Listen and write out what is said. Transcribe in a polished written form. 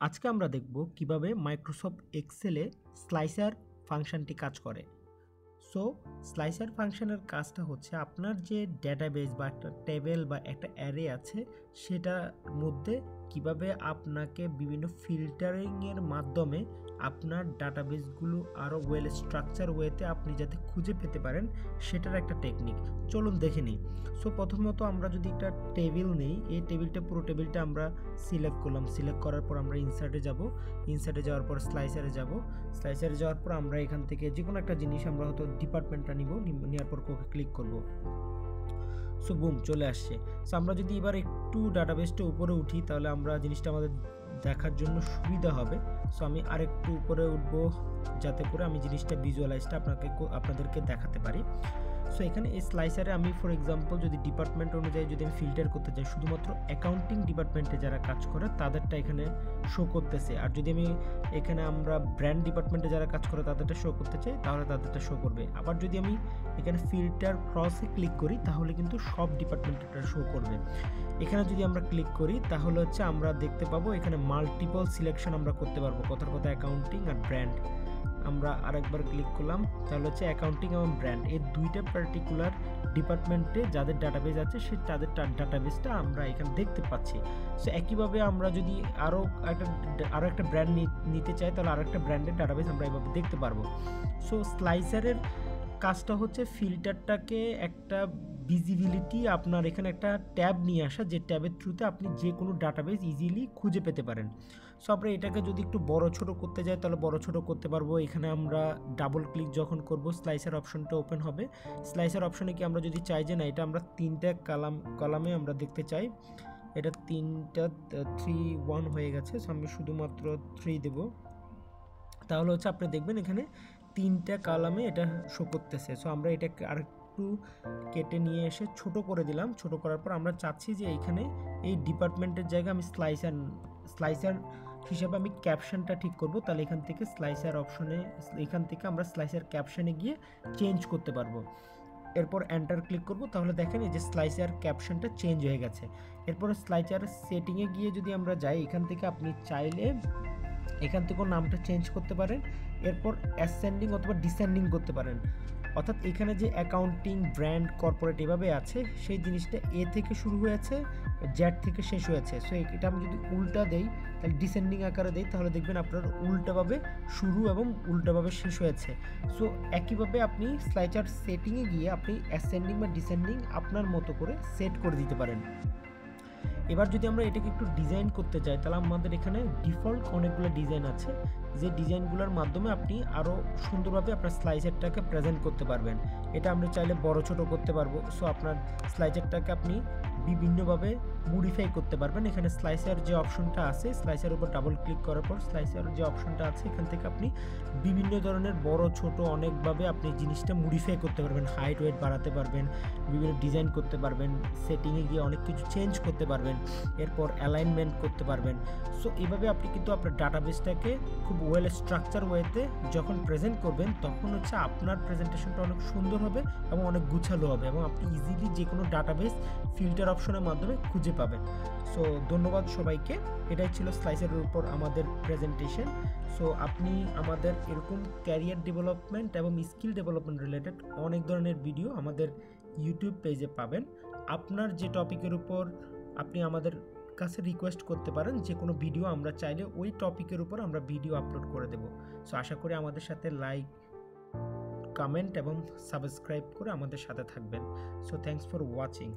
আজকে আমরা দেখব কিভাবে মাইক্রোসফট এক্সেলে স্লাইসার ফাংশনটি কাজ করে। সো স্লাইসার ফাংশনের কাজটা হচ্ছে আপনার যে ডেটাবেস বা একটা টেবিল বা একটা অ্যারে আছে সেটার মধ্যে কিভাবে আপনাকে বিভিন্ন ফিল্টারিংয়ের মাধ্যমে আপনার ডাটাবেসগুলো আরও ওয়েল স্ট্রাকচার ওয়েতে আপনি যাতে খুঁজে পেতে পারেন সেটার একটা টেকনিক। চলুন দেখে নিই। সো প্রথমত আমরা যদি একটা টেবিল নিই, এই পুরো টেবিলটা আমরা সিলেক্ট করলাম। সিলেক্ট করার পর আমরা ইনসার্টে যাব। ইনসার্টে যাওয়ার পর স্লাইসারে যাব। স্লাইসারে যাওয়ার পর আমরা এখান থেকে যে কোনো একটা জিনিস আমরা হয়তো ডিপার্টমেন্টটা নিব, নেওয়ার পর ওকে ক্লিক করব। সো বুম চলে আসছে। সো আমরা যদি এবার একটু ডাটাবেসটা উপরে উঠি তাহলে আমরা জিনিসটা আমাদের দেখার জন্য সুবিধা হবে। সো আমি আরেকটু উপরে উঠবো যাতে করে আমি জিনিসটা ভিজুয়ালাইজটা আপনাদেরকে দেখাতে পারি। সো এখানে এই স্লাইসারে আমি ফর এক্সাম্পল যদি ডিপার্টমেন্ট অনুযায়ী যদি আমি ফিল্টার করতে চাই, শুধুমাত্র অ্যাকাউন্টিং ডিপার্টমেন্টে যারা কাজ করে তাদেরটা এখানে শো করতেছে। আর যদি আমি এখানে আমরা ব্র্যান্ড ডিপার্টমেন্টে যারা কাজ করে তাদেরটা শো করতে চাই তাহলে তাদেরটা শো করবে। আবার যদি আমি এখানে ফিল্টার ক্রসে ক্লিক করি তাহলে কিন্তু সব ডিপার্টমেন্টটা শো করবে। এখানে যদি আমরা ক্লিক করি তাহলে হচ্ছে আমরা দেখতে পাবো এখানে মাল্টিপল সিলেকশন আমরা করতে পারবো। কথার কথা অ্যাকাউন্টিং আর ব্র্যান্ড। আমরা আরেকবার ক্লিক করলাম তাহলে হচ্ছে অ্যাকাউন্টিং এবং ব্র্যান্ড এই দুইটা পার্টিকুলার ডিপার্টমেন্টে যাদের ডাটাবেস আছে সে তাদের ডাটাবেসটা আমরা এখানে দেখতে পাচ্ছি। সো একইভাবে আমরা যদি আরও একটা ব্র্যান্ড নিতে চাই তাহলে আরও একটা ব্র্যান্ডের ডাটাবেস আমরা এভাবে দেখতে পারবো। সো স্লাইসারের কাজটা হচ্ছে ফিল্টারটাকে একটা ভিজিবিলিটি আপনার এখানে একটা ট্যাব নিয়ে আসা, যে ট্যাবের থ্রুতে আপনি যে কোনো ডাটাবেস ইজিলি খুঁজে পেতে পারেন। সো আমরা এটাকে যদি একটু বড় ছোট করতে যাই তাহলে বড় ছোট করতে পারবো। এখানে আমরা ডাবল ক্লিক যখন করব স্লাইসার অপশনটা ওপেন হবে। স্লাইসার অপশনে কি আমরা যদি চাই যে না এটা আমরা তিনটা কলামে আমরা দেখতে চাই, এটা তিনটা 3 1 হয়ে গেছে। সো আমি শুধুমাত্র 3 দেব, তাহলে হচ্ছে আপনি দেখবেন এখানে তিনটা কলামে এটা শো করতেছে। সো আমরা এটাকে আরেকটু কেটে নিয়ে এসে ছোট করে দিলাম। ছোট করার পর আমরা চাচ্ছি যে এইখানে এই ডিপার্টমেন্টের জায়গায় আমি স্লাইসার হিসাবে আমি ক্যাপশনটা ঠিক করব। তাহলে এখান থেকে স্লাইসার অপশনে এখান থেকে আমরা স্লাইসার ক্যাপশনে গিয়ে চেঞ্জ করতে পারবো। এরপর এন্টার ক্লিক করব, তাহলে দেখেন এই যে স্লাইসার ক্যাপশনটা চেঞ্জ হয়ে গেছে। এরপরে স্লাইসার সেটিংয়ে গিয়ে যদি আমরা যাই, এখান থেকে আপনি চাইলে এখান থেকেও নামটা চেঞ্জ করতে পারেন। এরপর অ্যাসেন্ডিং অথবা ডিসেন্ডিং করতে পারেন। অর্থাৎ এখানে যে অ্যাকাউন্টিং ব্র্যান্ড কর্পোরেট এভাবে আছে সেই জিনিসটা এ থেকে শুরু হয়েছে জেড থেকে শেষ হয়েছে। সো এটা আমি যদি উল্টা দেই তাহলে ডিসেন্ডিং আকারে দেই তাহলে দেখবেন আপনার উল্টাভাবে শুরু এবং উল্টাভাবে শেষ হয়েছে। সো একইভাবে আপনি স্লাইসার সেটিংয়ে গিয়ে আপনি অ্যাসেন্ডিং বা ডিসেন্ডিং আপনার মতো করে সেট করে দিতে পারেন। এবার যদি আমরা এটাকে একটু ডিজাইন করতে চাই তাহলে আমাদের এখানে ডিফল্ট অনেকগুলো ডিজাইন আছে, যে ডিজাইনগুলোর মাধ্যমে আপনি আরও সুন্দরভাবে আপনার স্লাইসারটাকে প্রেজেন্ট করতে পারবেন। এটা আমরা চাইলে বড় ছোট করতে পারবো। সো আপনার স্লাইসারটাকে আপনি বিভিন্নভাবে মডিফাই করতে পারবেন। এখানে স্লাইসার যে অপশনটা আছে, স্লাইসার উপর ডাবল ক্লিক করার পর স্লাইসার যে অপশনটা আছে এখান থেকে আপনি বিভিন্ন ধরনের বড় ছোট অনেকভাবে আপনি জিনিসটা মডিফাই করতে পারবেন। হাইট ওয়েট বাড়াতে পারবেন, বিভিন্ন ডিজাইন করতে পারবেন, সেটিংয়ে গিয়ে অনেক কিছু চেঞ্জ করতে পারবেন, এরপর অ্যালাইনমেন্ট করতে পারবেন। সো এইভাবে আপনি কিন্তু আপনার ডাটাবেসটাকে খুব ওয়েল স্ট্রাকচার ওয়েতে যখন প্রেজেন্ট করবেন তখন হচ্ছে আপনার প্রেজেন্টেশনটা অনেক সুন্দর হবে এবং অনেক গুছালো হবে এবং আপনি ইজিলি যে কোনো ডাটাবেস ফিল্টার অপশনের মাধ্যমে খুঁজে পাবেন। সো ধন্যবাদ সবাইকে। এটাই ছিল স্লাইসারের উপর আমাদের প্রেজেন্টেশন। সো আপনি আমাদের এরকম ক্যারিয়ার ডেভেলপমেন্ট এবং স্কিল ডেভেলপমেন্ট রিলেটেড অনেক ধরনের ভিডিও আমাদের ইউটিউব পেজে পাবেন। আপনার যে টপিকের উপর আপনি আমাদের কাছে রিকোয়েস্ট করতে পারেন, যে কোনো ভিডিও আমরা চাইলে ওই টপিকের উপর আমরা ভিডিও আপলোড করে দেব। সো আশা করি আমাদের সাথে লাইক, কমেন্ট এবং সাবস্ক্রাইব করে আমাদের সাথে থাকবেন। So thanks for watching.